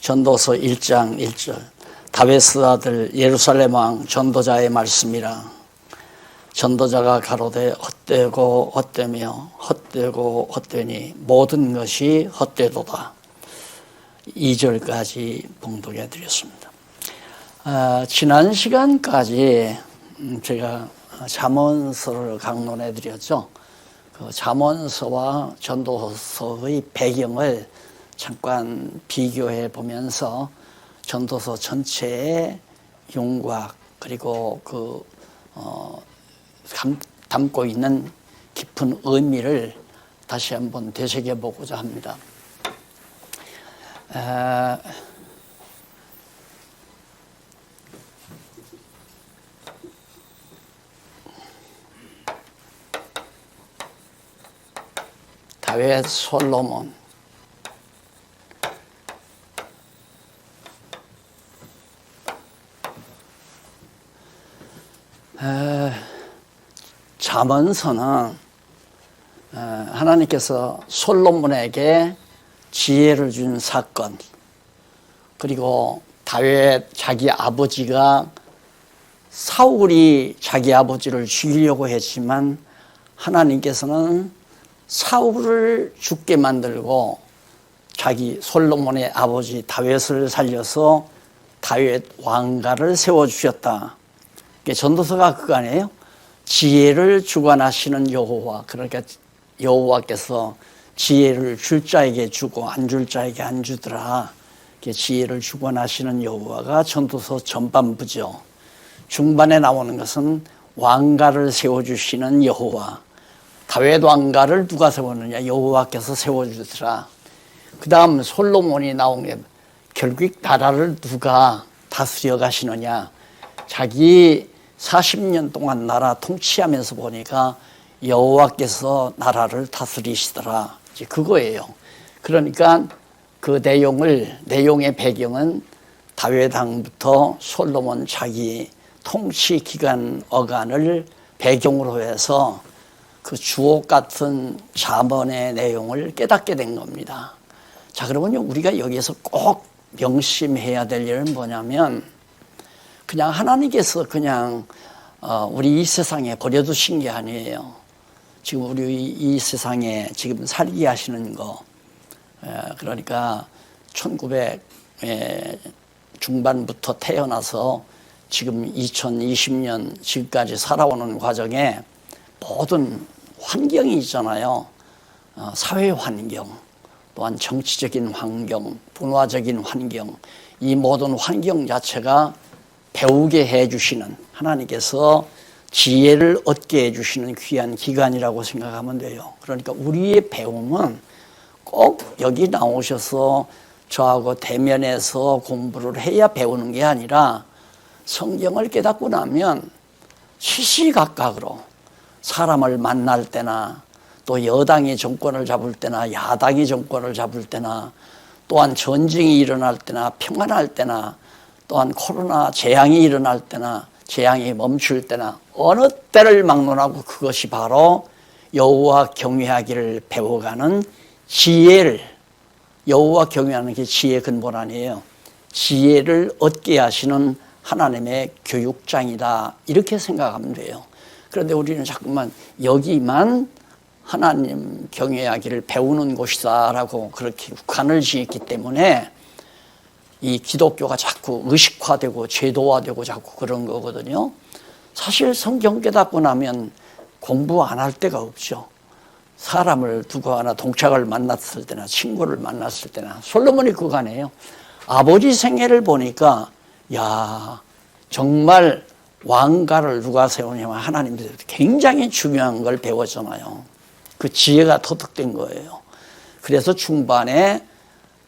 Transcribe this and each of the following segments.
전도서 1장 1절 다윗의 아들 예루살렘 왕 전도자의 말씀이라. 전도자가 가로되 헛되고 헛되며 헛되고 헛되니 모든 것이 헛되도다. 2절까지 봉독해 드렸습니다. 지난 시간까지 제가 잠언서를 강론해 드렸죠. 그 잠언서와 전도서의 배경을 잠깐 비교해 보면서 전도서 전체의 윤곽 그리고 담고 있는 깊은 의미를 다시 한번 되새겨 보고자 합니다. 다윗 솔로몬 잠언서는 하나님께서 솔로몬에게 지혜를 준 사건, 그리고 다윗 자기 아버지가 사울이 자기 아버지를 죽이려고 했지만 하나님께서는 사울을 죽게 만들고 자기 솔로몬의 아버지 다윗을 살려서 다윗 왕가를 세워주셨다. 전도서가 그거 아니에요? 지혜를 주관하시는 여호와, 그러니까 여호와께서 지혜를 줄 자에게 주고 안 줄 자에게 안 주더라. 지혜를 주관하시는 여호와가 전도서 전반부죠. 중반에 나오는 것은 왕가를 세워주시는 여호와. 다윗 왕가를 누가 세웠느냐? 여호와께서 세워주더라. 그 다음 솔로몬이 나온 게 결국 나라를 누가 다스려 가시느냐? 자기 40년 동안 나라 통치하면서 보니까 여호와께서 나라를 다스리시더라. 이제 그거예요. 그러니까 그 내용의 배경은 다윗 왕부터 솔로몬 자기 통치 기간 어간을 배경으로 해서 그 주옥 같은 잠언의 내용을 깨닫게 된 겁니다. 자, 그러면요, 우리가 여기에서 꼭 명심해야 될 일은 뭐냐면, 그냥 하나님께서 그냥 우리 이 세상에 버려두신 게 아니에요. 지금 우리 이 세상에 지금 살게 하시는 거, 그러니까 1900 중반부터 태어나서 지금 2020년 지금까지 살아오는 과정에 모든 환경이 있잖아요. 사회 환경, 또한 정치적인 환경, 문화적인 환경, 이 모든 환경 자체가 배우게 해주시는, 하나님께서 지혜를 얻게 해주시는 귀한 기간이라고 생각하면 돼요. 그러니까 우리의 배움은 꼭 여기 나오셔서 저하고 대면해서 공부를 해야 배우는 게 아니라 성경을 깨닫고 나면 시시각각으로 사람을 만날 때나 또 여당이 정권을 잡을 때나 야당이 정권을 잡을 때나 또한 전쟁이 일어날 때나 평안할 때나 또한 코로나 재앙이 일어날 때나 재앙이 멈출 때나 어느 때를 막론하고 그것이 바로 여호와 경외하기를 배워가는 지혜를, 여호와 경외하는 게 지혜의 근본 아니에요. 지혜를 얻게 하시는 하나님의 교육장이다, 이렇게 생각하면 돼요. 그런데 우리는 자꾸만 여기만 하나님 경외하기를 배우는 곳이다라고 그렇게 국한을 지었기 때문에 이 기독교가 자꾸 의식화되고 제도화되고 자꾸 그런 거거든요. 사실 성경 깨닫고 나면 공부 안 할 데가 없죠. 사람을 두고 하나 동창을 만났을 때나 친구를 만났을 때나, 솔로몬이 그거 아니에요. 아버지 생애를 보니까 야, 정말 왕가를 누가 세우냐면 하나님께서 굉장히 중요한 걸 배웠잖아요. 그 지혜가 터득된 거예요. 그래서 중반에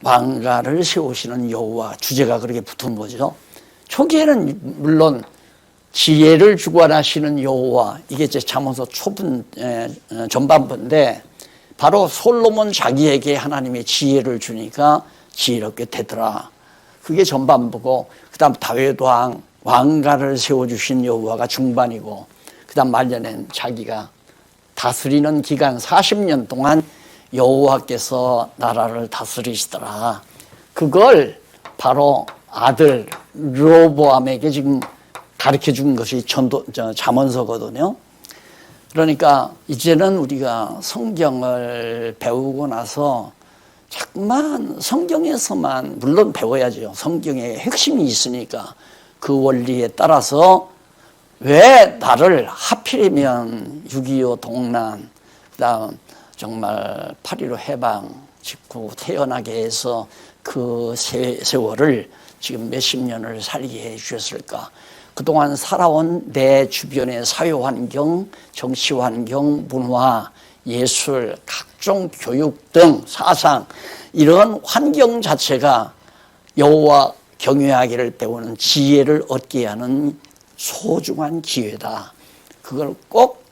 왕가를 세우시는 여호와, 주제가 그렇게 붙은 거죠. 초기에는 물론 지혜를 주관하시는 여호와, 이게 이제 잠언서 초분 전반부인데 바로 솔로몬 자기에게 하나님의 지혜를 주니까 지혜롭게 되더라. 그게 전반부고, 그 다음 다윗 왕가를 세워주신 여호와가 중반이고, 그 다음 말년엔 자기가 다스리는 기간 40년 동안 여호와께서 나라를 다스리시더라. 그걸 바로 아들 르호보암에게 지금 가르쳐 준 것이 잠언서거든요. 그러니까 이제는 우리가 성경을 배우고 나서 자꾸만 성경에서만 물론 배워야죠. 성경에 핵심이 있으니까 그 원리에 따라서 왜 나를 하필이면 6.25 동란, 그다음 정말 8.15 해방 직후 태어나게 해서 그 세월을 지금 몇십 년을 살게 해 주셨을까? 그동안 살아온 내 주변의 사회환경, 정치환경, 문화, 예술, 각종 교육 등 사상 이런 환경 자체가 여호와 경외하기를 배우는 지혜를 얻게 하는 소중한 기회다. 그걸 꼭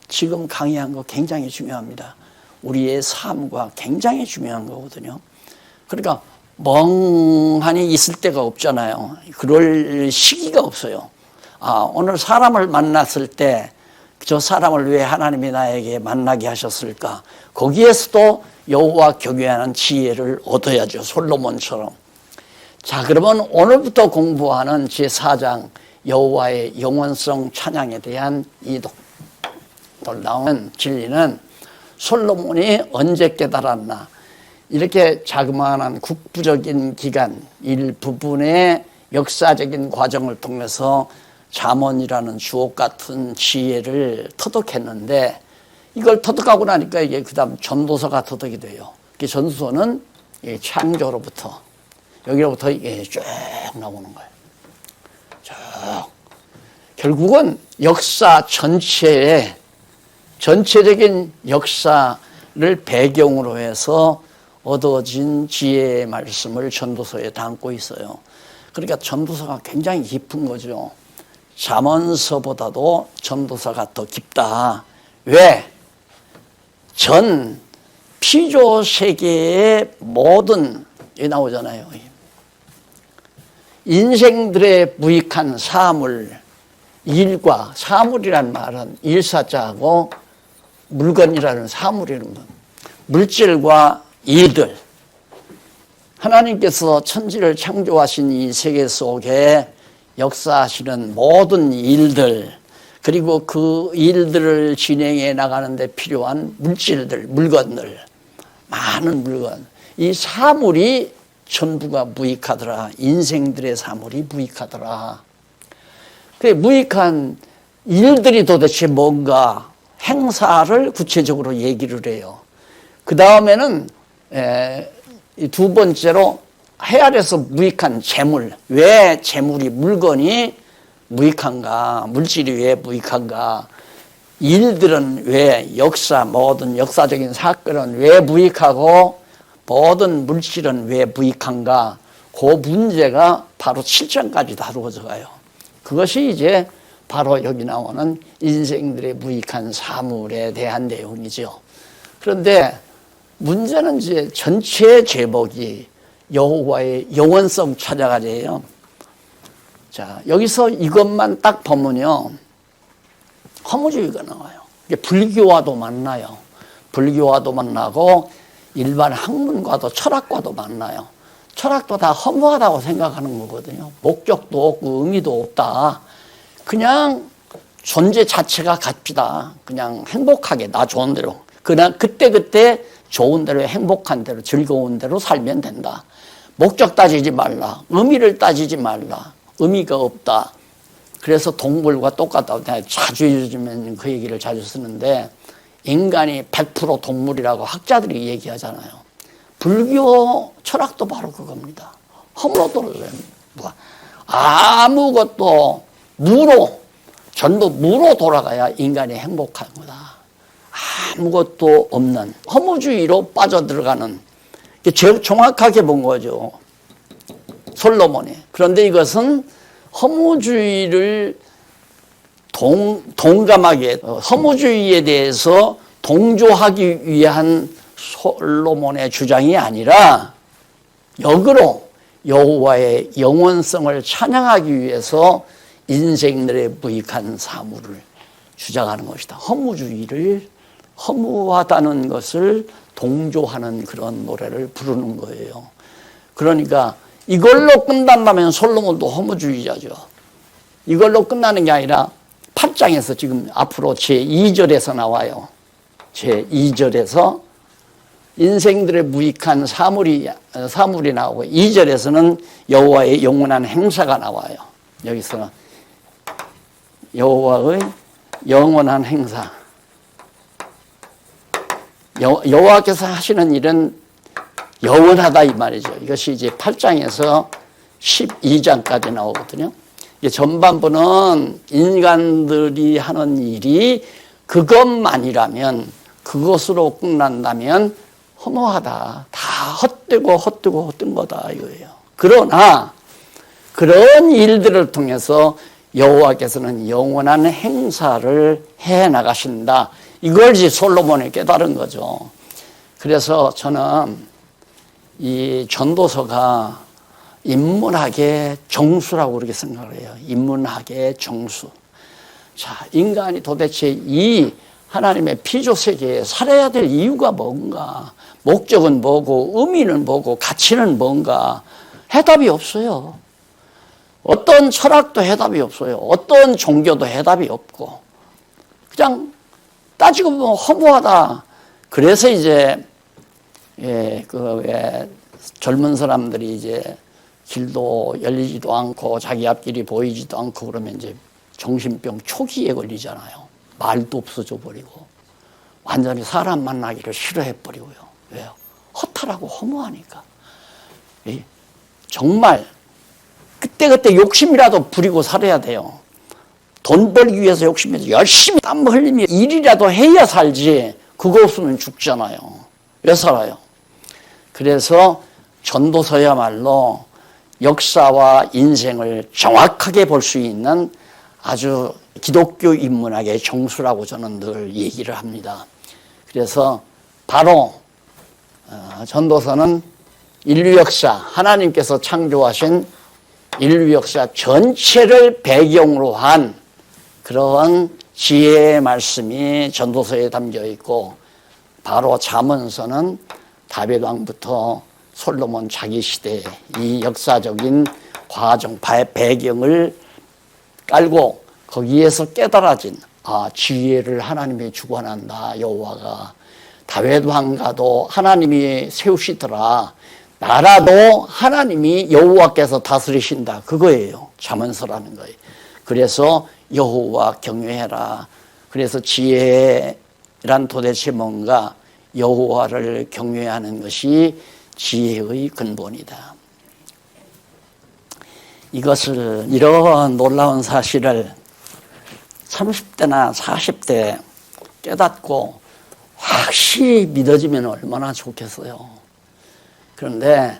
지금 강의한 거 굉장히 중요합니다. 우리의 삶과 굉장히 중요한 거거든요. 그러니까 멍하니 있을 데가 없잖아요. 그럴 시기가 없어요. 오늘 사람을 만났을 때 저 사람을 왜 하나님이 나에게 만나게 하셨을까? 거기에서도 여호와 경외하는 지혜를 얻어야죠. 솔로몬처럼. 자, 그러면 오늘부터 공부하는 제4장 여호와의 영원성 찬양에 대한 이 놀라운 진리는 솔로몬이 언제 깨달았나? 이렇게 자그마한 국부적인 기간 일부분의 역사적인 과정을 통해서 잠언이라는 주옥 같은 지혜를 터득했는데 이걸 터득하고 나니까 이게 그다음 전도서가 터득이 돼요. 전도서는 창조로부터 여기로부터 이게 쭉 나오는 거예요. 쭉 결국은 역사 전체적인 역사를 배경으로 해서 얻어진 지혜의 말씀을 전도서에 담고 있어요. 그러니까 전도서가 굉장히 깊은 거죠. 잠언서보다도 전도서가 더 깊다. 왜? 전 피조 세계의 모든 여기 나오잖아요. 인생들의 무익한 사물, 일과 사물이란 말은 일사자하고 물건이라는 사물이라는 것, 물질과 일들. 하나님께서 천지를 창조하신 이 세계 속에 역사하시는 모든 일들, 그리고 그 일들을 진행해 나가는데 필요한 물질들, 물건들, 많은 물건. 이 사물이 전부가 무익하더라. 인생들의 사물이 무익하더라. 그 무익한 일들이 도대체 뭔가 행사를 구체적으로 얘기를 해요. 그 다음에는 두 번째로 헤아려서 무익한 재물. 왜 재물이 물건이 무익한가? 물질이 왜 무익한가? 일들은 왜 모든 역사적인 사건은 왜 무익하고 모든 물질은 왜 무익한가? 그 문제가 바로 7장까지 다루어져 가요. 그것이 이제 바로 여기 나오는 인생들의 무익한 사물에 대한 내용이죠. 그런데 문제는 이제 전체 제목이 여호와의 영원성 찾아가래요. 자, 여기서 이것만 딱 보면요, 허무주의가 나와요. 불교와도 만나요. 불교와도 만나고 일반 학문과도 철학과도 만나요. 철학도 다 허무하다고 생각하는 거거든요. 목적도 없고 의미도 없다. 그냥 존재 자체가 값이다. 그냥 행복하게 나 좋은 대로. 그냥 그때그때 좋은 대로 행복한 대로 즐거운 대로 살면 된다. 목적 따지지 말라. 의미를 따지지 말라. 의미가 없다. 그래서 동물과 똑같다고 내가 자주 요즘에는 그 얘기를 자주 쓰는데 인간이 100% 동물이라고 학자들이 얘기하잖아요. 불교 철학도 바로 그겁니다. 허물어도는 아무것도 전부 무로 돌아가야 인간이 행복한 거다. 아무것도 없는 허무주의로 빠져들어가는 제일 정확하게 본 거죠. 솔로몬이. 그런데 이것은 허무주의를 동감하게 허무주의에 대해서 동조하기 위한 솔로몬의 주장이 아니라 역으로 여호와의 영원성을 찬양하기 위해서 인생들의 무익한 사물을 주장하는 것이다. 허무하다는 것을 동조하는 그런 노래를 부르는 거예요. 그러니까 이걸로 끝난다면 솔로몬도 허무주의자죠. 이걸로 끝나는 게 아니라 8장에서 지금 앞으로 제2절에서 나와요. 제2절에서 인생들의 무익한 사물이 나오고 2절에서는 여호와의 영원한 행사가 나와요. 여기서 여호와의 영원한 행사. 여호와께서 하시는 일은 영원하다 이 말이죠. 이것이 이제 8장에서 12장까지 나오거든요. 전반부는 인간들이 하는 일이 그것만이라면, 그것으로 끝난다면 허무하다. 다 헛된 거다 이거예요. 그러나 그런 일들을 통해서 여호와께서는 영원한 행사를 해 나가신다. 이걸 이제 솔로몬이 깨달은 거죠. 그래서 저는 이 전도서가 인문학의 정수라고 그렇게 생각을 해요. 인문학의 정수. 자, 인간이 도대체 이 하나님의 피조세계에 살아야 될 이유가 뭔가, 목적은 뭐고, 의미는 뭐고, 가치는 뭔가, 해답이 없어요. 어떤 철학도 해답이 없어요. 어떤 종교도 해답이 없고, 그냥 따지고 보면 허무하다. 그래서 이제 젊은 사람들이 이제 길도 열리지도 않고 자기 앞길이 보이지도 않고 그러면 이제 정신병 초기에 걸리잖아요. 말도 없어져 버리고 완전히 사람 만나기를 싫어해 버리고요. 왜요? 허탈하고 허무하니까. 정말 그때그때 욕심이라도 부리고 살아야 돼요. 돈 벌기 위해서 욕심내서 열심히 땀 흘리며 일이라도 해야 살지, 그거 없으면 죽잖아요. 왜 살아요? 그래서 전도서야말로 역사와 인생을 정확하게 볼 수 있는 아주 기독교 인문학의 정수라고 저는 늘 얘기를 합니다. 그래서 바로 전도서는 인류 역사, 하나님께서 창조하신 인류 역사 전체를 배경으로 한 그런 지혜의 말씀이 전도서에 담겨 있고, 바로 잠언서는 다윗 왕부터 솔로몬 자기 시대 이 역사적인 과정, 배경을 깔고 거기에서 깨달아진 지혜를 하나님이 주관한다. 여호와가 다윗 왕가도 하나님이 세우시더라. 나라도 하나님이 여호와께서 다스리신다. 그거예요. 잠언서라는 거예요. 그래서 여호와 경외해라. 그래서 지혜란 도대체 뭔가, 여호와를 경외하는 것이 지혜의 근본이다. 이런 놀라운 사실을 30대나 40대 깨닫고 확실히 믿어지면 얼마나 좋겠어요. 그런데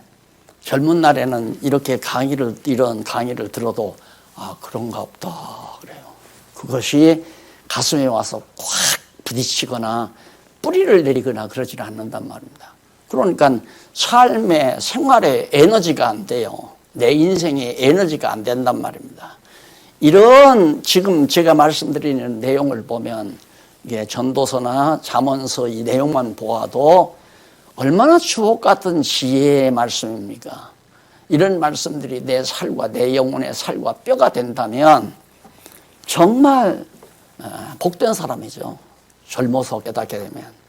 젊은 날에는 이런 강의를 들어도 그런가 없다 그래요. 그것이 가슴에 와서 확 부딪히거나 뿌리를 내리거나 그러지는 않는단 말입니다. 그러니까 삶의 생활에 에너지가 안 돼요. 내 인생에 에너지가 안 된단 말입니다. 이런 지금 제가 말씀드리는 내용을 보면 이게 전도서나 잠언서 이 내용만 보아도 얼마나 주옥 같은 지혜의 말씀입니까? 이런 말씀들이 내 살과 내 영혼의 살과 뼈가 된다면 정말 복된 사람이죠. 젊어서 깨닫게 되면.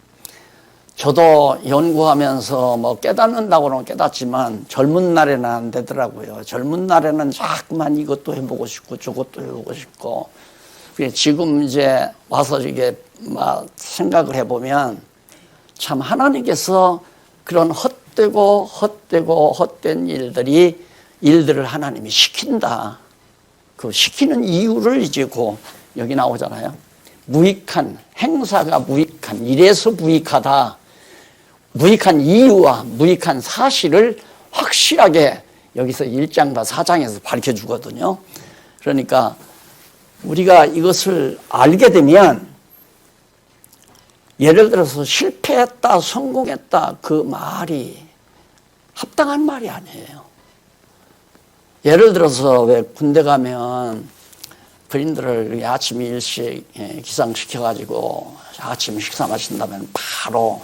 저도 연구하면서 깨닫는다고는 깨닫지만 젊은 날에는 안 되더라고요. 젊은 날에는 자꾸만 이것도 해보고 싶고 저것도 해보고 싶고. 지금 이제 와서 이게 생각을 해보면 참 하나님께서 그런 헛된 일들을 하나님이 시킨다. 그 시키는 이유를 이제 여기 나오잖아요. 무익한 행사가 무익한, 이래서 무익하다. 무익한 이유와 무익한 사실을 확실하게 여기서 1장과 4장에서 밝혀주거든요. 그러니까 우리가 이것을 알게 되면, 예를 들어서 실패했다, 성공했다, 그 말이 합당한 말이 아니에요. 예를 들어서 왜 군대 가면 군인들을 아침 일찍 기상시켜가지고 아침 식사 마신다면 바로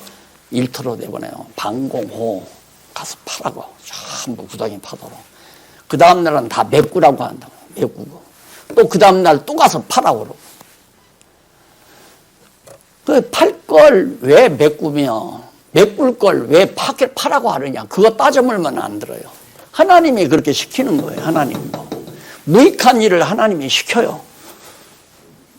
일터로 내보내요. 방공호. 가서 파라고. 전부 구덩이 파도록. 그 다음날은 다 메꾸라고 한다고. 메꾸고. 또 그 다음날 또 가서 파라고 그러고. 그 팔 걸 왜 메꾸며 메꿀 걸 왜 파라고 하느냐. 그거 따져물면 안 들어요. 하나님이 그렇게 시키는 거예요. 하나님도. 무익한 일을 하나님이 시켜요.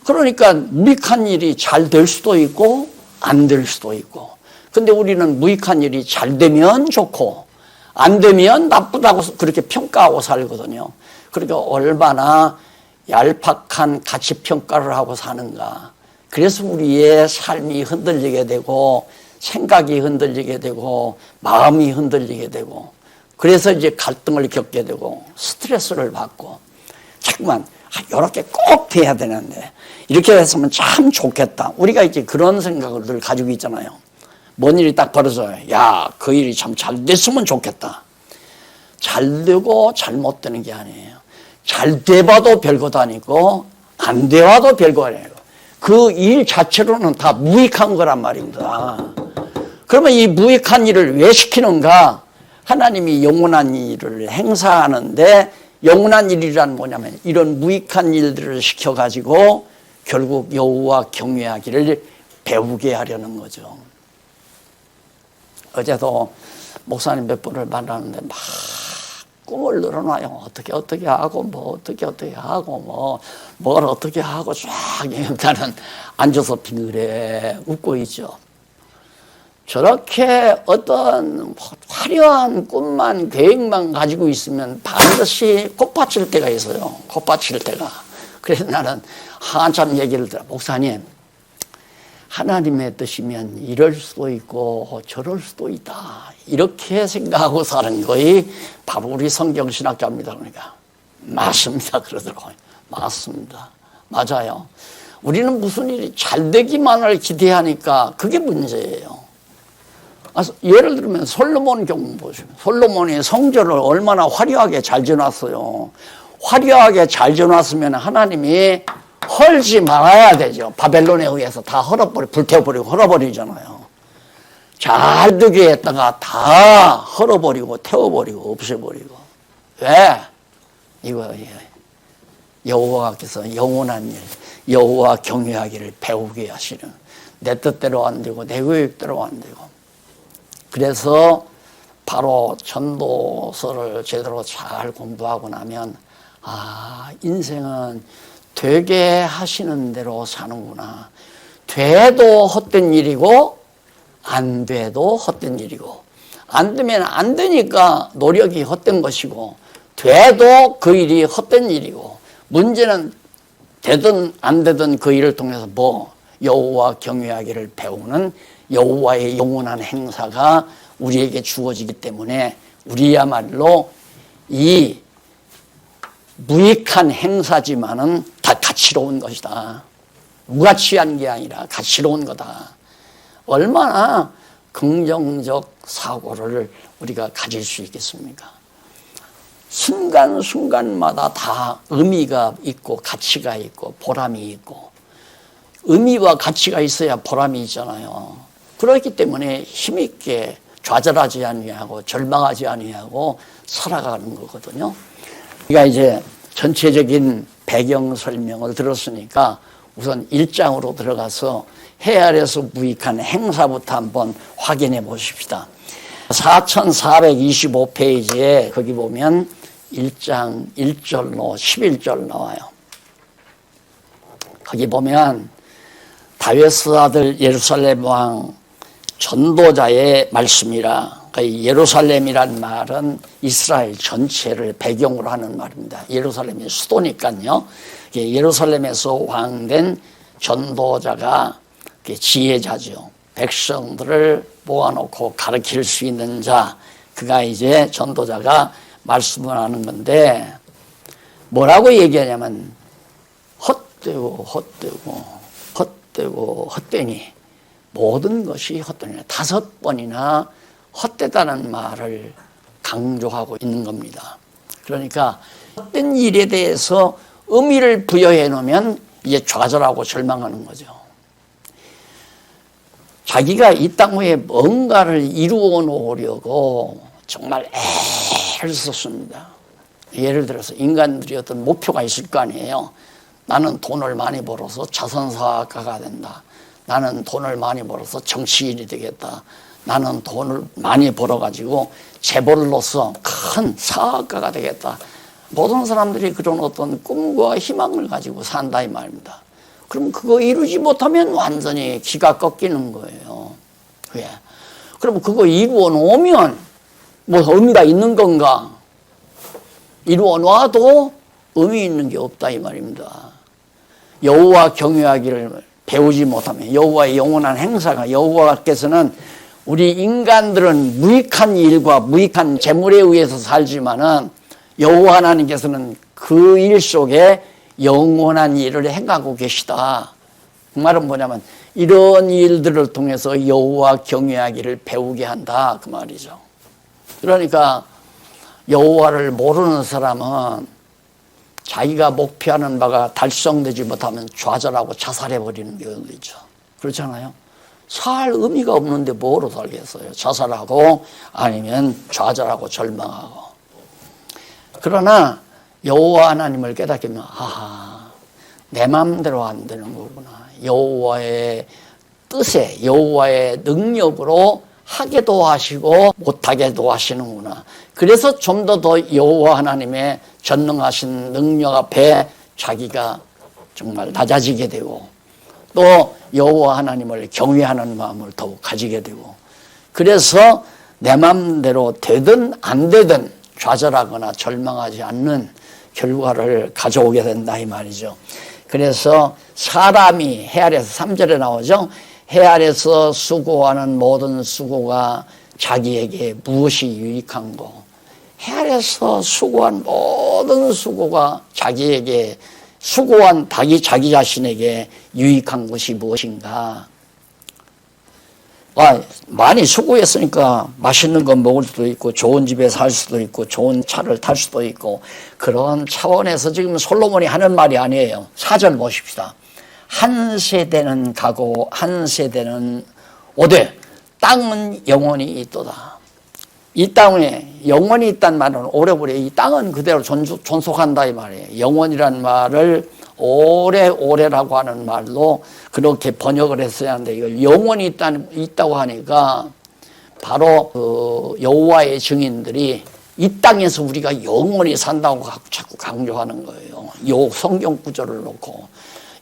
그러니까 무익한 일이 잘 될 수도 있고 안 될 수도 있고. 근데 우리는 무익한 일이 잘 되면 좋고 안 되면 나쁘다고 그렇게 평가하고 살거든요. 그러니까 얼마나 얄팍한 가치평가를 하고 사는가. 그래서 우리의 삶이 흔들리게 되고 생각이 흔들리게 되고 마음이 흔들리게 되고 그래서 이제 갈등을 겪게 되고 스트레스를 받고 자꾸만 이렇게 꼭 돼야 되는데 이렇게 했으면 참 좋겠다. 우리가 이제 그런 생각을 늘 가지고 있잖아요. 뭔 일이 딱 벌어져요. 야, 그 일이 참 잘 됐으면 좋겠다. 잘 되고 잘못되는 게 아니에요. 잘 돼봐도 별거도 아니고 안 돼봐도 별거 아니에요. 그 일 자체로는 다 무익한 거란 말입니다. 그러면 이 무익한 일을 왜 시키는가? 하나님이 영원한 일을 행사하는데 영원한 일이란 뭐냐면 이런 무익한 일들을 시켜가지고 결국 여호와 경외하기를 배우게 하려는 거죠. 어제도 목사님 몇 분을 만나는데 막 꿈을 늘어놔요. 어떻게 하고 뭐 어떻게 하고 뭘 어떻게 하고 쫙 나는 앉아서 빙그레 웃고 있죠. 저렇게 어떤 화려한 꿈만 계획만 가지고 있으면 반드시 콧받칠 때가 있어요. 콧받칠 때가. 그래서 나는 한참 얘기를 들어. 목사님, 하나님의 뜻이면 이럴 수도 있고 저럴 수도 있다. 이렇게 생각하고 사는 거이 바로 우리 성경신학자입니다. 그러니까 맞습니다. 그러더라고요. 맞습니다. 맞아요. 우리는 무슨 일이 잘 되기만을 기대하니까 그게 문제예요. 예를 들면 솔로몬 경우 보시면 솔로몬이 성전을 얼마나 화려하게 잘 지어놨어요. 화려하게 잘 지어놨으면 하나님이 헐지 말아야 되죠. 바벨론에 의해서 다 불태워버리고 헐어버리잖아요. 잘 되게 했다가 다 헐어버리고 태워버리고 없애버리고. 왜? 이거 여호와께서 영원한 일, 여호와 경외하기를 배우게 하시는, 내 뜻대로 안 되고 내 계획대로 안 되고. 그래서 바로 전도서를 제대로 잘 공부하고 나면 인생은 되게 하시는 대로 사는구나. 돼도 헛된 일이고 안 돼도 헛된 일이고, 안 되면 안 되니까 노력이 헛된 것이고, 돼도 그 일이 헛된 일이고, 문제는 되든 안 되든 그 일을 통해서 여호와 경외하기를 배우는 여호와의 영원한 행사가 우리에게 주어지기 때문에 우리야말로 이 무익한 행사지만은 다 가치로운 것이다. 무가치한 게 아니라 가치로운 거다. 얼마나 긍정적 사고를 우리가 가질 수 있겠습니까? 순간순간마다 다 의미가 있고 가치가 있고 보람이 있고, 의미와 가치가 있어야 보람이 있잖아요. 그렇기 때문에 힘있게 좌절하지 아니하고 절망하지 아니하고 살아가는 거거든요. 우리가 이제 전체적인 배경 설명을 들었으니까 우선 1장으로 들어가서 해 아래서 무익한 행사부터 한번 확인해 보십시다. 4425페이지에 거기 보면 1장 1절로 11절 나와요. 거기 보면 다윗 아들 예루살렘 왕 전도자의 말씀이라. 예루살렘이란 말은 이스라엘 전체를 배경으로 하는 말입니다. 예루살렘이 수도니까요. 예루살렘에서 왕된 전도자가 지혜자죠. 백성들을 모아놓고 가르칠 수 있는 자, 그가 이제 전도자가 말씀을 하는 건데, 뭐라고 얘기하냐면 헛되니 모든 것이 헛되니 5번이나 헛되다는 말을 강조하고 있는 겁니다. 그러니까 헛된 일에 대해서 의미를 부여해 놓으면 이제 좌절하고 절망하는 거죠. 자기가 이 땅 위에 뭔가를 이루어 놓으려고 정말 애를 썼습니다. 예를 들어서 인간들이 어떤 목표가 있을 거 아니에요. 나는 돈을 많이 벌어서 자선사학가가 된다. 나는 돈을 많이 벌어서 정치인이 되겠다. 나는 돈을 많이 벌어가지고 재벌로서 큰 사학가가 되겠다. 모든 사람들이 그런 어떤 꿈과 희망을 가지고 산다 이 말입니다. 그럼 그거 이루지 못하면 완전히 기가 꺾이는 거예요. 왜? 그럼 그거 이루어 놓으면 뭐 의미가 있는 건가? 이루어 놔도 의미 있는 게 없다 이 말입니다. 여호와 경외하기를 배우지 못하면 여호와의 영원한 행사가 여호와께서는 우리 인간들은 무익한 일과 무익한 재물에 의해서 살지만은 여호와 하나님께서는 그 일 속에 영원한 일을 행하고 계시다. 그 말은 뭐냐면 이런 일들을 통해서 여호와 경외하기를 배우게 한다 그 말이죠. 그러니까 여호와를 모르는 사람은 자기가 목표하는 바가 달성되지 못하면 좌절하고 자살해버리는 경우도 있죠. 그렇잖아요. 살 의미가 없는데 뭐로 살겠어요. 자살하고 아니면 좌절하고 절망하고. 그러나 여호와 하나님을 깨닫기면 아하, 내 마음대로 안 되는 거구나. 여호와의 뜻에 여호와의 능력으로 하게도 하시고 못하게도 하시는구나. 그래서 좀 더 여호와 하나님의 전능하신 능력 앞에 자기가 정말 낮아지게 되고 또 여호와 하나님을 경외하는 마음을 더욱 가지게 되고 그래서 내 마음대로 되든 안 되든 좌절하거나 절망하지 않는 결과를 가져오게 된다 이 말이죠. 그래서 사람이 해 아래에서 3절에 나오죠. 해 아래서 수고하는 모든 수고가 자기에게 무엇이 유익한고 해 아래서 수고한 모든 수고가 자기에게 수고한 자기 자신에게 유익한 것이 무엇인가. 많이 수고했으니까 맛있는 거 먹을 수도 있고 좋은 집에 살 수도 있고 좋은 차를 탈 수도 있고 그런 차원에서 지금 솔로몬이 하는 말이 아니에요. 4절 보십시다. 한 세대는 가고 한 세대는 오되 땅은 영원히 있도다. 이 땅에 영원히 있다는 말은 오래오래 이 땅은 그대로 존속한다 이 말이에요. 영원이라는 말을 오래오래라고 하는 말로 그렇게 번역을 했어야 하는데 이걸 영원히 있다고 하니까 바로 그 여호와의 증인들이 이 땅에서 우리가 영원히 산다고 자꾸 강조하는 거예요. 요 성경 구절을 놓고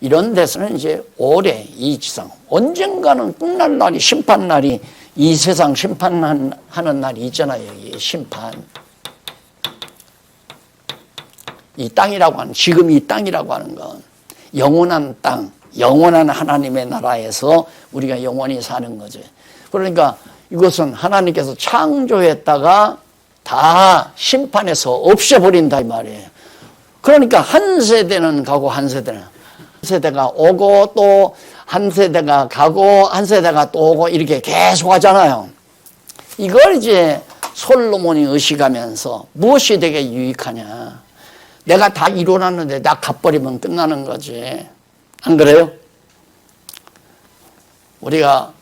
이런 데서는 이제 오래 이 지상 언젠가는 끝날 날이 심판날이 이 세상 심판하는 날이 있잖아요. 이 심판. 이 땅이라고 하는 지금 이 땅이라고 하는 건 영원한 땅, 영원한 하나님의 나라에서 우리가 영원히 사는 거지. 그러니까 이것은 하나님께서 창조했다가 다 심판해서 없애버린다 이 말이에요. 그러니까 한 세대는 가고 한 세대가 오고 또 한 세대가 가고 한 세대가 또 오고 이렇게 계속 하잖아요. 이걸 이제 솔로몬이 의식하면서 무엇이 되게 유익하냐. 내가 다 이뤄놨는데 나 갚버리면 끝나는 거지. 안 그래요? 우리가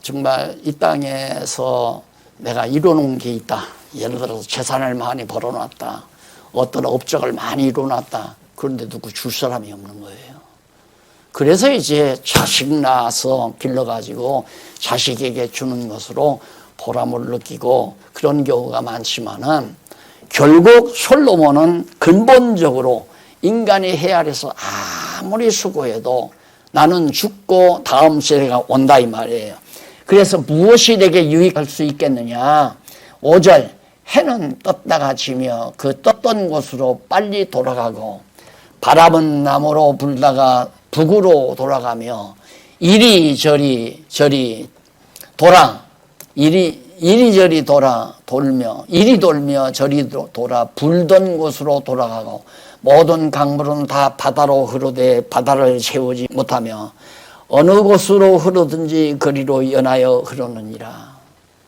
정말 이 땅에서 내가 이뤄놓은 게 있다. 예를 들어서 재산을 많이 벌어놨다. 어떤 업적을 많이 이뤄놨다. 그런데 누구 줄 사람이 없는 거예요. 그래서 이제 자식 낳아서 길러가지고 자식에게 주는 것으로 보람을 느끼고 그런 경우가 많지만은 결국 솔로몬은 근본적으로 인간이 해 아래서 아무리 수고해도 나는 죽고 다음 세대가 온다 이 말이에요. 그래서 무엇이 내게 유익할 수 있겠느냐. 5절 해는 떴다가 지며 그 떴던 곳으로 빨리 돌아가고 바람은 남으로 불다가 북으로 돌아가며 이리저리 돌아 이리저리 돌며 이리 돌며 저리 돌아 불던 곳으로 돌아가고 모든 강물은 다 바다로 흐르되 바다를 채우지 못하며 어느 곳으로 흐르든지 거리로 연하여 흐르느니라.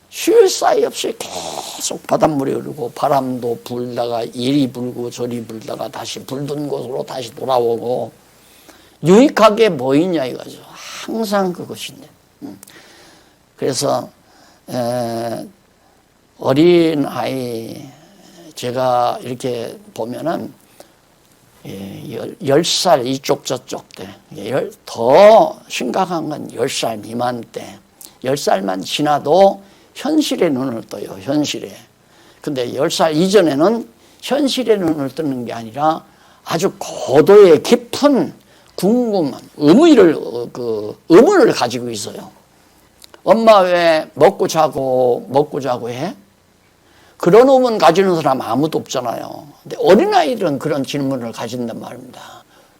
쉴 사이 없이 계속 바닷물이 흐르고 바람도 불다가 이리 불고 저리 불다가 다시 불던 곳으로 다시 돌아오고 유익하게 뭐 있냐 이거죠. 항상 그것인데. 그래서 어린아이, 제가 이렇게 보면은 10살 이쪽 저쪽 때, 더 심각한 건 10살 미만 때, 10살만 지나도 현실의 눈을 떠요, 현실에. 근데 10살 이전에는 현실의 눈을 뜨는 게 아니라 아주 고도의 깊은 궁금한 의문을 가지고 있어요. 엄마 왜 먹고 자고 해? 그런 의문 가지는 사람 아무도 없잖아요. 근데 어린아이들은 그런 질문을 가진단 말입니다.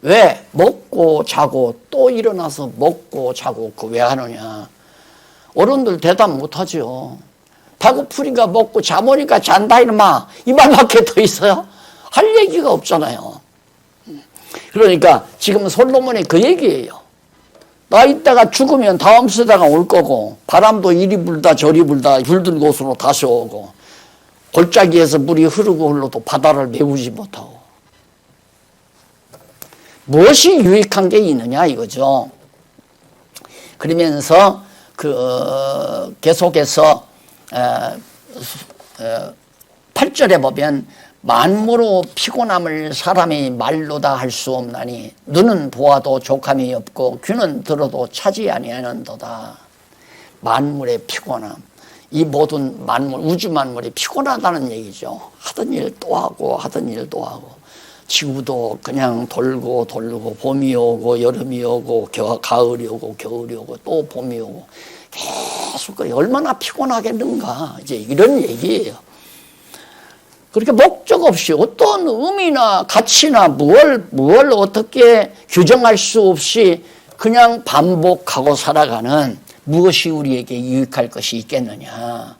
왜 먹고 자고 또 일어나서 먹고 자고 그 왜 하느냐. 어른들 대답 못하죠. 배고프니까 먹고 잠오니까 잔다 이놈아. 이 말밖에 더 있어요? 할 얘기가 없잖아요. 그러니까 지금 솔로몬이 그 얘기예요. 나 이따가 죽으면 다음 세대가 올 거고 바람도 이리 불다 저리 불다 불든 곳으로 다시 오고 골짜기에서 물이 흐르고 흘러도 바다를 메우지 못하고 무엇이 유익한 게 있느냐 이거죠. 그러면서 계속해서 8절에 보면 만무로 피곤함을 사람이 말로 다 할 수 없나니 눈은 보아도 족함이 없고 귀는 들어도 차지 아니하는도다. 만물의 피곤함, 이 모든 만물, 우주 만물이 피곤하다는 얘기죠. 하던 일 또 하고 하던 일 또 하고 지구도 그냥 돌고 봄이 오고 여름이 오고 가을이 오고 겨울이 오고 또 봄이 오고 계속 얼마나 피곤하겠는가 이제 이런 얘기예요. 그렇게 목적 없이 어떤 의미나 가치나 뭘 어떻게 규정할 수 없이 그냥 반복하고 살아가는 무엇이 우리에게 유익할 것이 있겠느냐.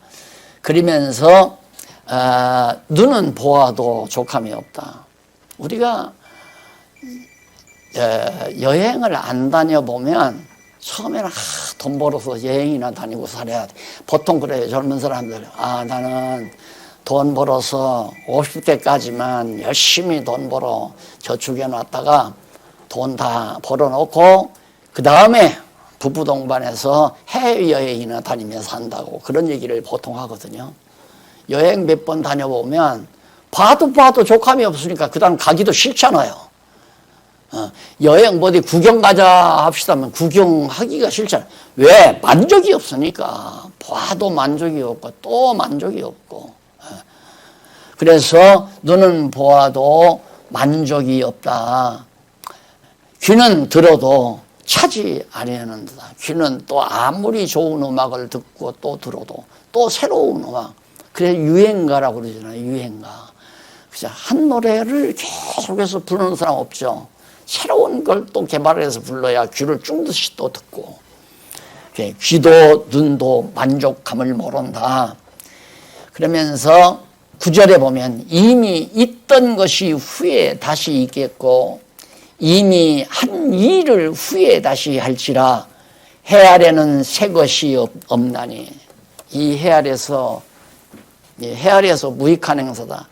그러면서 눈은 보아도 족함이 없다. 우리가 여행을 안 다녀보면 처음에는 돈 벌어서 여행이나 다니고 살아야 돼. 보통 그래요. 젊은 사람들. 나는 돈 벌어서 50대까지만 열심히 돈 벌어 저축해 놨다가 돈 다 벌어놓고 그 다음에 부부 동반해서 해외여행이나 다니면서 산다고 그런 얘기를 보통 하거든요. 여행 몇 번 다녀보면 봐도 족함이 없으니까 그 다음 가기도 싫잖아요. 여행 어디 구경 가자 합시다면 구경하기가 싫잖아요. 왜? 만족이 없으니까. 봐도 만족이 없고 또 만족이 없고. 그래서 눈은 보아도 만족이 없다. 귀는 들어도 차지 아니하는다. 귀는 또 아무리 좋은 음악을 듣고 또 들어도 또 새로운 음악. 그래서 유행가라고 그러잖아요. 유행가. 그죠? 한 노래를 계속해서 부르는 사람 없죠. 새로운 걸 또 개발해서 불러야 귀를 쫑듯이 또 듣고. 귀도 눈도 만족감을 모른다. 그러면서 9절에 보면 이미 있던 것이 후에 다시 있겠고 이미 한 일을 후에 다시 할지라 해 아래는 새 것이 없나니. 이 해 아래서 무익한 행사다.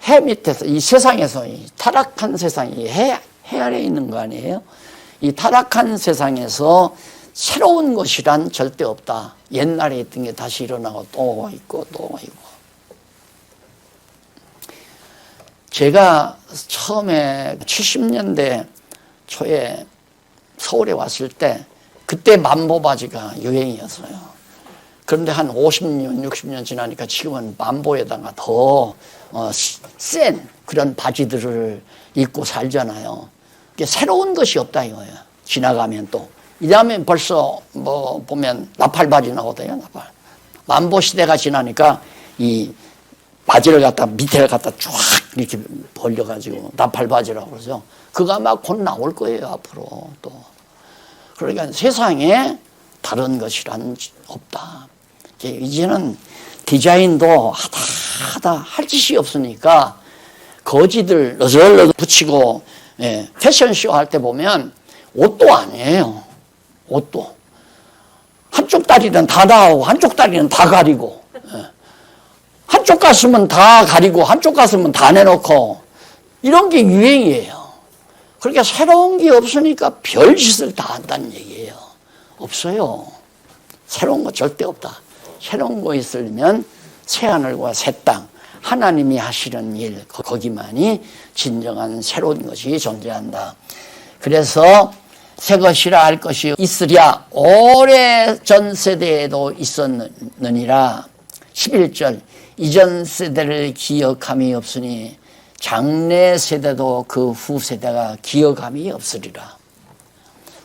해 밑에서 이 세상에서 이 타락한 세상이 해 아래에 있는 거 아니에요? 이 타락한 세상에서 새로운 것이란 절대 없다. 옛날에 있던 게 다시 일어나고 또 있고 또 있고. 제가 처음에 70년대 초에 서울에 왔을 때 그때 만보바지가 유행이었어요. 그런데 한 50년, 60년 지나니까 지금은 만보에다가 더 센 그런 바지들을 입고 살잖아요. 새로운 것이 없다 이거예요. 지나가면 또. 이 다음에 벌써 보면 나팔바지 나오거든요. 나팔. 만보 시대가 지나니까 이 바지를 밑에를 갖다 쫙 이렇게 벌려가지고 나팔바지라고 그러죠. 그거 아마 곧 나올 거예요, 앞으로 또. 그러니까 세상에 다른 것이란 없다. 이제는 디자인도 하다 할 짓이 없으니까 거지들 너덜너덜 붙이고 패션쇼 할 때 보면 옷도 아니에요. 옷도. 한쪽 다리는 다 나오고 한쪽 다리는 다 가리고 한쪽 가슴은 다 가리고 한쪽 가슴은 다 내놓고 이런 게 유행이에요. 그러니까 새로운 게 없으니까 별짓을 다 한다는 얘기예요. 없어요. 새로운 거 절대 없다. 새로운 거 있으려면 새하늘과 새 땅, 하나님이 하시는 일, 거기만이 진정한 새로운 것이 존재한다. 그래서 새 것이라 할 것이 있으랴 오래 전 세대에도 있었느니라. 11절 이전 세대를 기억함이 없으니 장래 세대도 그 후세대가 기억함이 없으리라.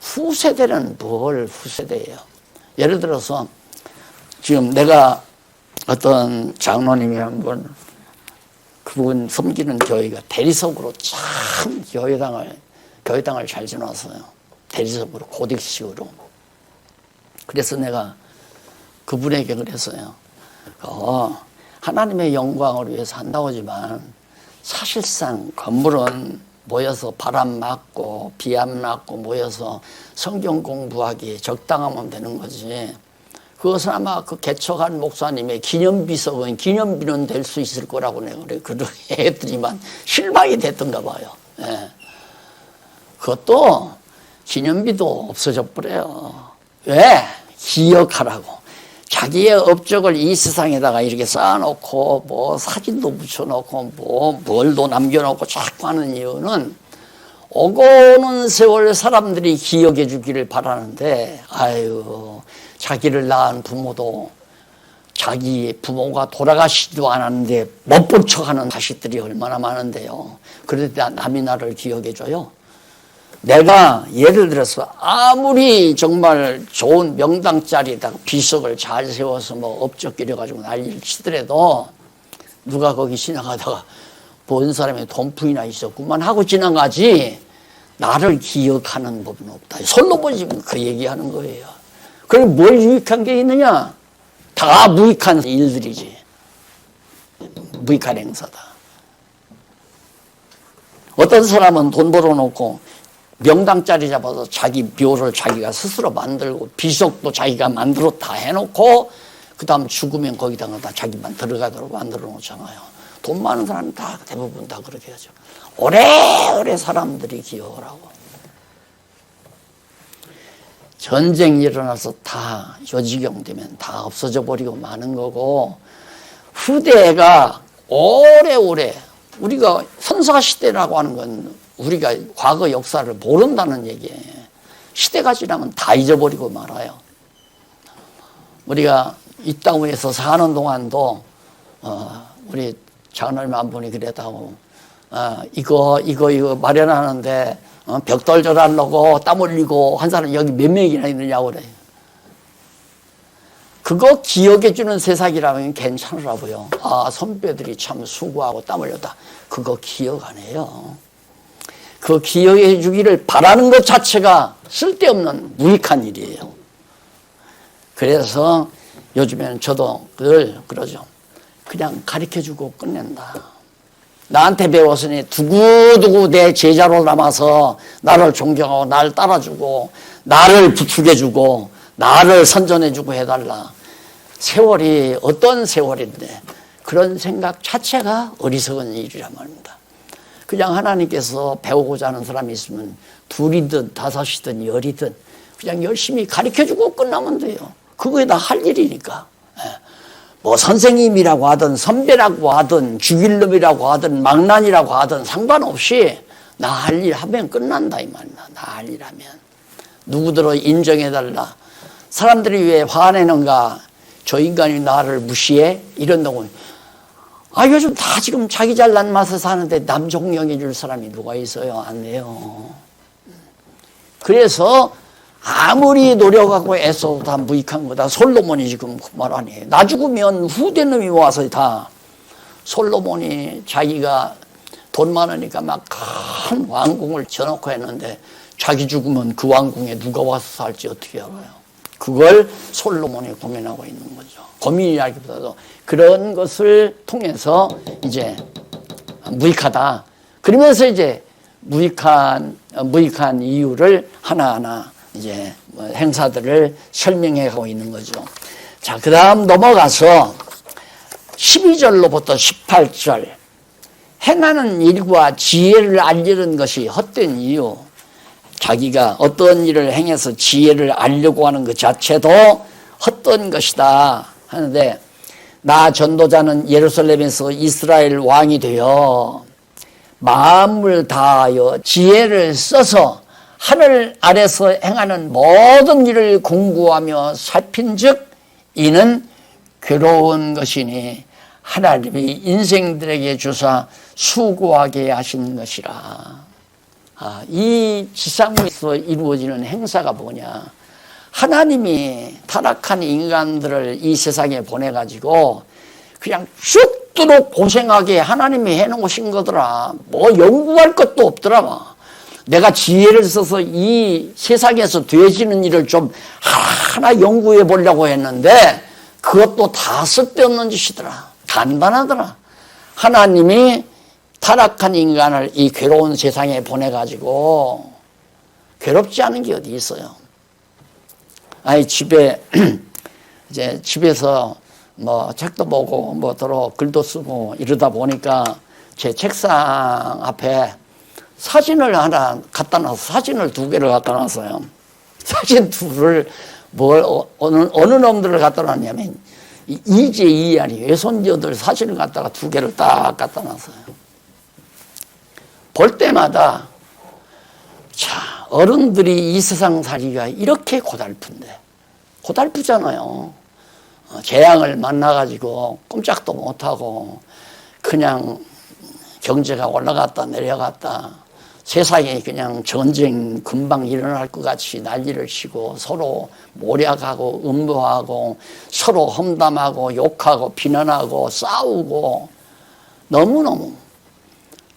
후세대는 뭘 후세대예요? 예를 들어서 지금 내가 어떤 장로님이 한번 그분 섬기는 교회가 대리석으로 참 교회당을 잘 지어놨어요. 대리석으로 고딕식으로. 그래서 내가 그분에게 그랬어요. 하나님의 영광을 위해서 한다고 하지만 사실상 건물은 모여서 바람 맞고 비안 맞고 모여서 성경 공부하기에 적당하면 되는 거지. 그것은 아마 그 개척한 목사님의 기념비석은 기념비는 될 수 있을 거라고 내가 그렇게 했더니만 실망이 됐던가 봐요. 예. 그것도 기념비도 없어져 버려요. 왜? 기억하라고. 자기의 업적을 이 세상에다가 이렇게 쌓아놓고 뭐 사진도 붙여놓고 뭐 뭘도 남겨놓고 자꾸 하는 이유는 오고 오는 세월 사람들이 기억해 주기를 바라는데, 아유, 자기를 낳은 부모도 자기 부모가 돌아가시지도 않았는데 못 본 척하는 자식들이 얼마나 많은데요. 그런데 남이 나를 기억해 줘요. 내가 예를 들어서 아무리 정말 좋은 명당짜리에다가 비석을 잘 세워서 뭐 업적 이래가지고 난리를 치더라도 누가 거기 지나가다가 본 사람이 돈풍이나 있었구만 하고 지나가지 나를 기억하는 법은 없다. 솔로몬이 지금 그 얘기하는 거예요. 그럼 뭘 유익한 게 있느냐? 다 무익한 일들이지. 무익한 행사다. 어떤 사람은 돈 벌어놓고 명당짜리 잡아서 자기 묘를 자기가 스스로 만들고 비석도 자기가 만들어 다 해놓고 그 다음 죽으면 거기다가 다 자기만 들어가도록 만들어 놓잖아요. 돈 많은 사람이 다 대부분 다 그렇게 하죠. 오래오래 사람들이 기억을 하고. 전쟁이 일어나서 다 요지경 되면 다 없어져 버리고 마는 거고, 후대가 오래오래, 우리가 선사시대라고 하는 건 우리가 과거 역사를 모른다는 얘기예요. 시대가 지나면 다 잊어버리고 말아요. 우리가 이 땅에서 사는 동안도 우리 장로님 한 분이 그랬다고, 이거 마련하는데 벽돌 하려고 땀 흘리고 한 사람 여기 몇 명이나 있느냐고 그래요. 그거 기억해 주는 세상이라면 괜찮으라고요. 아, 선배들이 참 수고하고 땀 흘렸다. 그거 기억 안 해요. 그 기억해 주기를 바라는 것 자체가 쓸데없는 무익한 일이에요. 그래서 요즘에는 저도 늘 그러죠. 그냥 가르쳐주고 끝낸다. 나한테 배웠으니 두고두고 내 제자로 남아서 나를 존경하고 나를 따라주고 나를 부축해주고 나를 선전해주고 해달라. 세월이 어떤 세월인데 그런 생각 자체가 어리석은 일이란 말입니다. 그냥 하나님께서 배우고자 하는 사람이 있으면 둘이든 다섯이든 열이든 그냥 열심히 가르쳐주고 끝나면 돼요. 그거에 다 할 일이니까. 뭐 선생님이라고 하든 선배라고 하든 죽일 놈이라고 하든 망난이라고 하든 상관없이 나 할 일 하면 끝난다 이 말이야. 나 할 일 하면. 누구들을 인정해달라. 사람들이 왜 화내는가? 저 인간이 나를 무시해? 이런다고. 아, 요즘 다 지금 자기 잘난 맛에 사는데 남 존경해 줄 사람이 누가 있어요? 안 돼요. 그래서 아무리 노력하고 애써도 다 무익한 거다. 솔로몬이 지금 그 말 아니에요. 나 죽으면 후대 놈이 와서 다. 솔로몬이 자기가 돈 많으니까 막 큰 왕궁을 지어놓고 했는데 자기 죽으면 그 왕궁에 누가 와서 살지 어떻게 알아요? 그걸 솔로몬이 고민하고 있는 거죠. 고민이라기보다도 그런 것을 통해서 이제 무익하다. 그러면서 이제 무익한 이유를 하나하나 이제 행사들을 설명해 가고 있는 거죠. 자, 그 다음 넘어가서 12절로부터 18절. 행하는 일과 지혜를 알리는 것이 헛된 이유. 자기가 어떤 일을 행해서 지혜를 알려고 하는 것 자체도 헛된 것이다 하는데, 나 전도자는 예루살렘에서 이스라엘 왕이 되어 마음을 다하여 지혜를 써서 하늘 아래서 행하는 모든 일을 공부하며 살핀즉 이는 괴로운 것이니 하나님이 인생들에게 주사 수고하게 하신 것이라. 이 지상에서 이루어지는 행사가 뭐냐? 하나님이 타락한 인간들을 이 세상에 보내가지고 그냥 죽도록 고생하게 하나님이 해놓으신 거더라. 뭐 연구할 것도 없더라. 내가 지혜를 써서 이 세상에서 되어지는 일을 좀 하나 연구해 보려고 했는데 그것도 다 쓸데없는 짓이더라. 간단하더라. 하나님이 타락한 인간을 이 괴로운 세상에 보내가지고 괴롭지 않은 게 어디 있어요. 아니 집에 이제 집에서 뭐 책도 보고 뭐더러 글도 쓰고 이러다 보니까 제 책상 앞에 사진을 하나 갖다 놔서 사진을 2개를 갖다 놨어요. 사진 2를 어느 놈들을 갖다 놨냐면 이제 이하리 외손녀들 사진을 갖다가 2개를 딱 갖다 놨어요. 볼 때마다 자 어른들이 이 세상 살기가 이렇게 고달픈데 고달프잖아요. 재앙을 만나가지고 꼼짝도 못하고 그냥 경제가 올라갔다 내려갔다 세상에 그냥 전쟁 금방 일어날 것 같이 난리를 치고 서로 모략하고 음모하고 서로 험담하고 욕하고 비난하고 싸우고 너무너무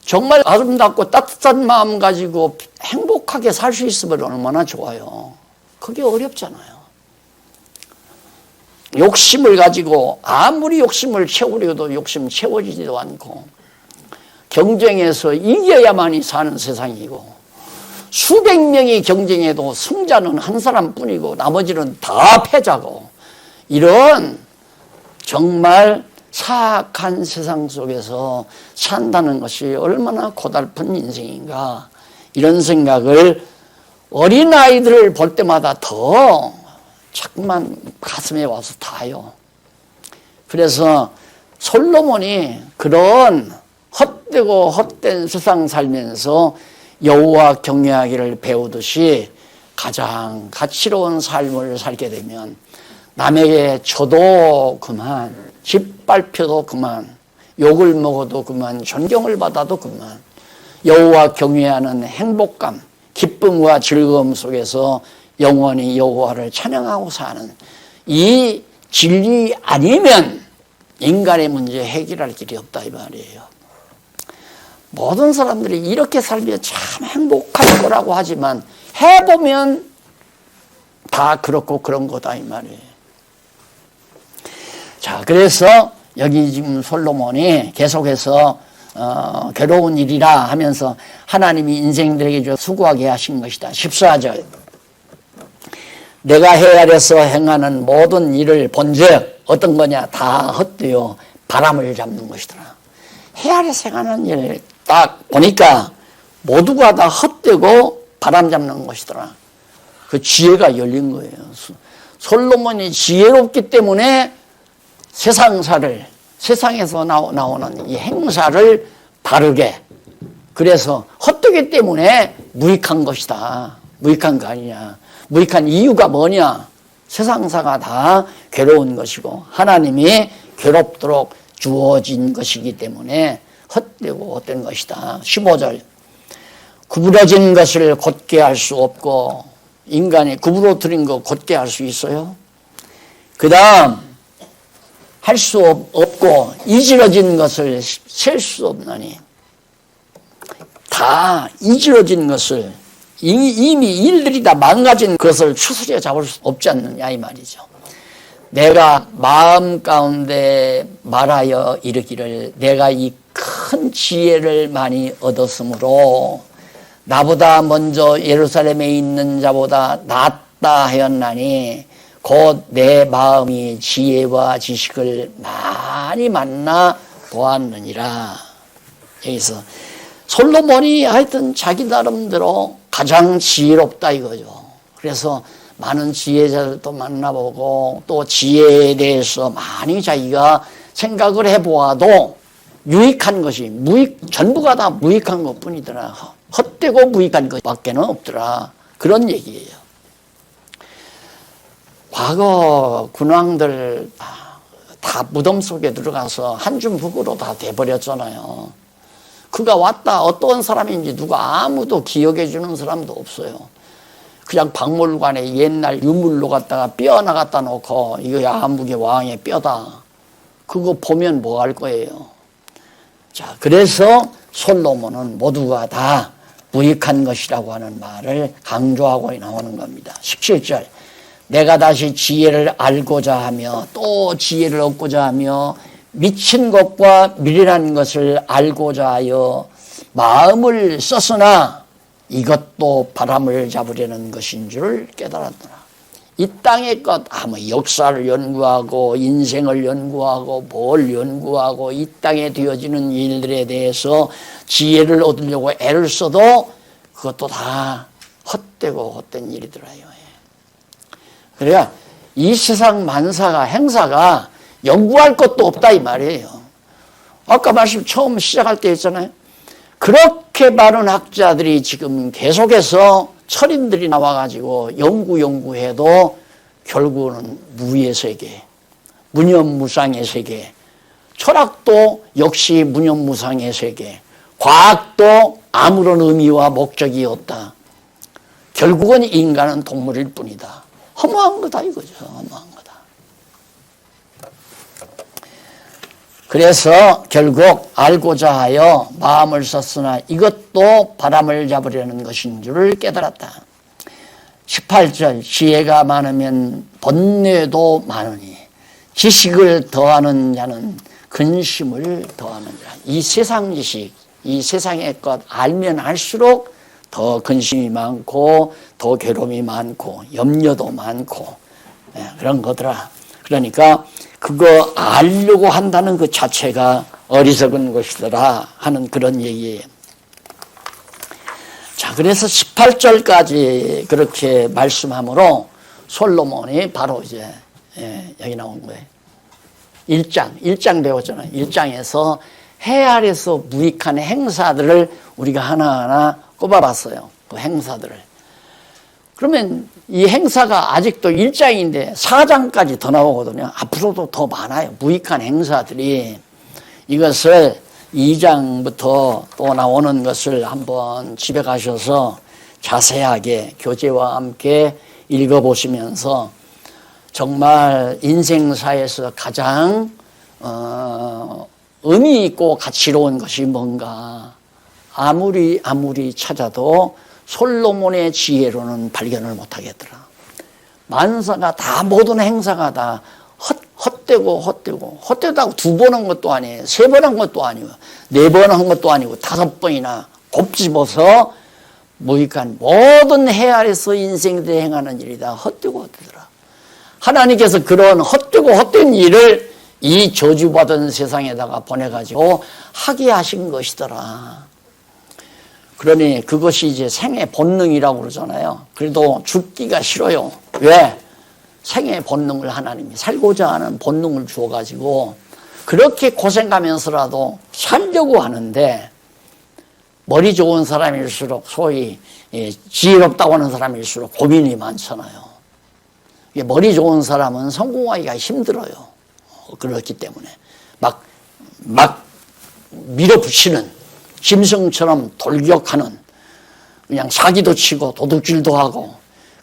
정말 아름답고 따뜻한 마음 가지고 행복하게 살 수 있으면 얼마나 좋아요. 그게 어렵잖아요. 욕심을 가지고 아무리 욕심을 채우려도 욕심 채워지지도 않고 경쟁에서 이겨야만이 사는 세상이고 수백 명이 경쟁해도 승자는 한 사람뿐이고 나머지는 다 패자고 이런 정말 사악한 세상 속에서 산다는 것이 얼마나 고달픈 인생인가 이런 생각을 어린아이들을 볼 때마다 더 자꾸만 가슴에 와서 닿아요. 그래서 솔로몬이 그런 헛되고 헛된 세상 살면서 여호와 경외하기를 배우듯이 가장 가치로운 삶을 살게 되면 남에게 져도 그만, 짓밟혀도 그만, 욕을 먹어도 그만, 존경을 받아도 그만, 여호와 경외하는 행복감, 기쁨과 즐거움 속에서 영원히 여호와를 찬양하고 사는 이 진리 아니면 인간의 문제 해결할 길이 없다 이 말이에요. 모든 사람들이 이렇게 살면 참 행복할 거라고 하지만 해보면 다 그렇고 그런 거다 이 말이에요. 자, 그래서 여기 지금 솔로몬이 계속해서 괴로운 일이라 하면서 하나님이 인생들에게 수고하게 하신 것이다. 14절 내가 헤아려서 행하는 모든 일을 본즉 어떤 거냐 다 헛되어 바람을 잡는 것이더라. 헤아려서 행하는 일 딱 보니까 모두가 다 헛되고 바람 잡는 것이더라. 그 지혜가 열린 거예요. 솔로몬이 지혜롭기 때문에 세상사를 세상에서 나오는 이 행사를 바르게 그래서 헛되기 때문에 무익한 것이다. 무익한 거 아니냐. 무익한 이유가 뭐냐. 세상사가 다 괴로운 것이고 하나님이 괴롭도록 주어진 것이기 때문에 헛되고 헛된 것이다. 15절 구부러진 것을 곧게 할 수 없고 인간이 구부러뜨린 거 곧게 할 수 있어요? 그 다음 할 수 없고 이지러진 것을 셀 수 없나니 다 이지러진 것을 이미 일들이 다 망가진 것을 추스려 잡을 수 없지 않느냐 이 말이죠. 내가 마음 가운데 말하여 이르기를 내가 이 큰 지혜를 많이 얻었으므로 나보다 먼저 예루살렘에 있는 자보다 낫다 하였나니 곧 내 마음이 지혜와 지식을 많이 만나 보았느니라. 여기서 솔로몬이 하여튼 자기 나름대로 가장 지혜롭다 이거죠. 그래서 많은 지혜자들도 만나보고 또 지혜에 대해서 많이 자기가 생각을 해보아도 유익한 것이 전부가 다 무익한 것뿐이더라. 헛되고 무익한 것밖에는 없더라. 그런 얘기예요. 과거 군왕들 다 무덤 속에 들어가서 한줌 흙으로 다 돼버렸잖아요. 그가 왔다 어떤 사람인지 누가 아무도 기억해 주는 사람도 없어요. 그냥 박물관에 옛날 유물로 갖다가 뼈 하나 갖다 놓고 이거 야한무게 왕의 뼈다. 그거 보면 뭐 할 거예요. 자, 그래서 솔로몬은 모두가 다 무익한 것이라고 하는 말을 강조하고 나오는 겁니다. 17절. 내가 다시 지혜를 알고자 하며 또 지혜를 얻고자 하며 미친 것과 미련한 것을 알고자 하여 마음을 썼으나 이것도 바람을 잡으려는 것인 줄 깨달았더라. 이 땅의 것, 역사를 연구하고 인생을 연구하고 뭘 연구하고 이 땅에 되어지는 일들에 대해서 지혜를 얻으려고 애를 써도 그것도 다 헛되고 헛된 일이더라요. 그래야 이 세상 만사가 행사가 연구할 것도 없다 이 말이에요. 아까 말씀 처음 시작할 때 했잖아요. 그렇게 많은 학자들이 지금 계속해서 철인들이 나와가지고 연구해도 결국은 무의 세계, 무념무상의 세계, 철학도 역시 무념무상의 세계, 과학도 아무런 의미와 목적이 없다. 결국은 인간은 동물일 뿐이다. 허무한 거다 이거죠. 허무한 거다. 그래서 결국 알고자 하여 마음을 썼으나 이것도 바람을 잡으려는 것인 줄을 깨달았다. 18절. 지혜가 많으면 번뇌도 많으니 지식을 더하는 자는 근심을 더하는 자. 이 세상 지식, 이 세상의 것 알면 알수록 더 근심이 많고 더 괴로움이 많고 염려도 많고 그런 거더라. 그러니까 그거 알려고 한다는 그 자체가 어리석은 것이더라 하는 그런 얘기예요. 자, 그래서 18절까지 그렇게 말씀하므로 솔로몬이 바로 이제 여기 나온 거예요. 1장 배웠잖아요. 1장에서 해 아래서 무익한 행사들을 우리가 하나하나 꼽아봤어요. 그 행사들을. 그러면 이 행사가 아직도 1장인데 4장까지 더 나오거든요. 앞으로도 더 많아요. 무익한 행사들이. 이것을 2장부터 또 나오는 것을 한번 집에 가셔서 자세하게 교재와 함께 읽어보시면서 정말 인생사에서 가장 의미 있고 가치로운 것이 뭔가 아무리 찾아도 솔로몬의 지혜로는 발견을 못하겠더라. 만사가 다 모든 행사가 다 헛되다고 2번 한 것도 아니에요. 3번 한 것도 아니고 4번 한 것도 아니고 5번이나 곱집어서 무익한 모든 해 아래서 인생들이 행하는 일이 다 헛되고 헛되더라. 하나님께서 그런 헛되고 헛된 일을 이 저주받은 세상에다가 보내가지고 하게 하신 것이더라. 그러니 그것이 이제 생의 본능이라고 그러잖아요. 그래도 죽기가 싫어요. 왜? 생의 본능을 하나님이 살고자 하는 본능을 주어가지고 그렇게 고생하면서라도 살려고 하는데 머리 좋은 사람일수록 소위 지혜롭다고 하는 사람일수록 고민이 많잖아요. 머리 좋은 사람은 성공하기가 힘들어요. 그렇기 때문에 막 밀어붙이는 짐승처럼 돌격하는 그냥 사기도 치고 도둑질도 하고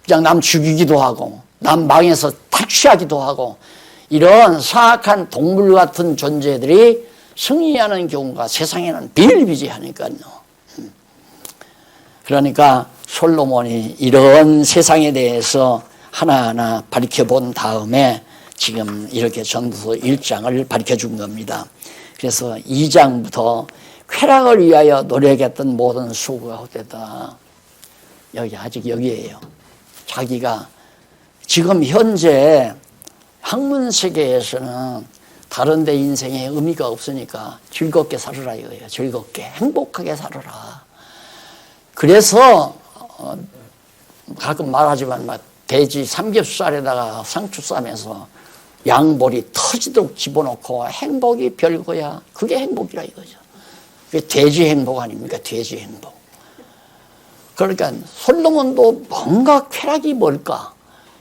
그냥 남 죽이기도 하고 남 망해서 탈취하기도 하고 이런 사악한 동물 같은 존재들이 승리하는 경우가 세상에는 비일비재하니까요. 그러니까 솔로몬이 이런 세상에 대해서 하나하나 밝혀본 다음에 지금 이렇게 전부서 1장을 밝혀준 겁니다. 그래서 2장부터 쾌락을 위하여 노력했던 모든 수고가 헛되다. 아직 여기에요. 자기가 지금 현재 학문 세계에서는 다른 데 인생에 의미가 없으니까 즐겁게 살아라 이거예요. 즐겁게 행복하게 살아라. 그래서 가끔 말하지만 돼지 삼겹살에다가 상추 싸면서 양볼이 터지도록 집어넣고 행복이 별거야. 그게 행복이라 이거죠. 그게 돼지 행복 아닙니까? 돼지 행복. 그러니까 솔로몬도 뭔가 쾌락이 뭘까?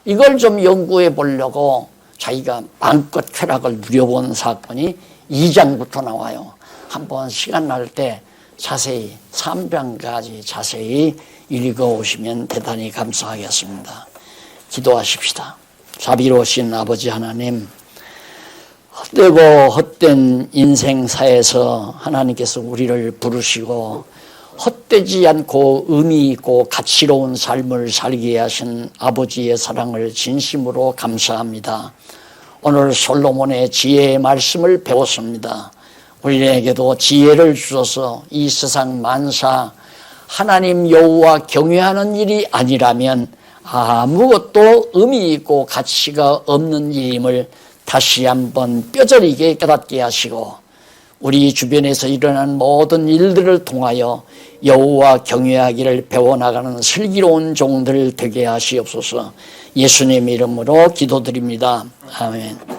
이걸 좀 연구해 보려고 자기가 마음껏 쾌락을 누려본 사건이 2장부터 나와요. 한번 시간 날 때 자세히 3장까지 자세히 읽어오시면 대단히 감사하겠습니다. 기도하십시다. 자비로우신 아버지 하나님, 헛되고 헛된 인생사에서 하나님께서 우리를 부르시고 헛되지 않고 의미 있고 가치로운 삶을 살게 하신 아버지의 사랑을 진심으로 감사합니다. 오늘 솔로몬의 지혜의 말씀을 배웠습니다. 우리에게도 지혜를 주셔서 이 세상 만사 하나님 여호와 경외하는 일이 아니라면 아무것도 의미 있고 가치가 없는 일임을 다시 한번 뼈저리게 깨닫게 하시고 우리 주변에서 일어난 모든 일들을 통하여 여호와 경외하기를 배워나가는 슬기로운 종들 되게 하시옵소서. 예수님 이름으로 기도드립니다. 아멘.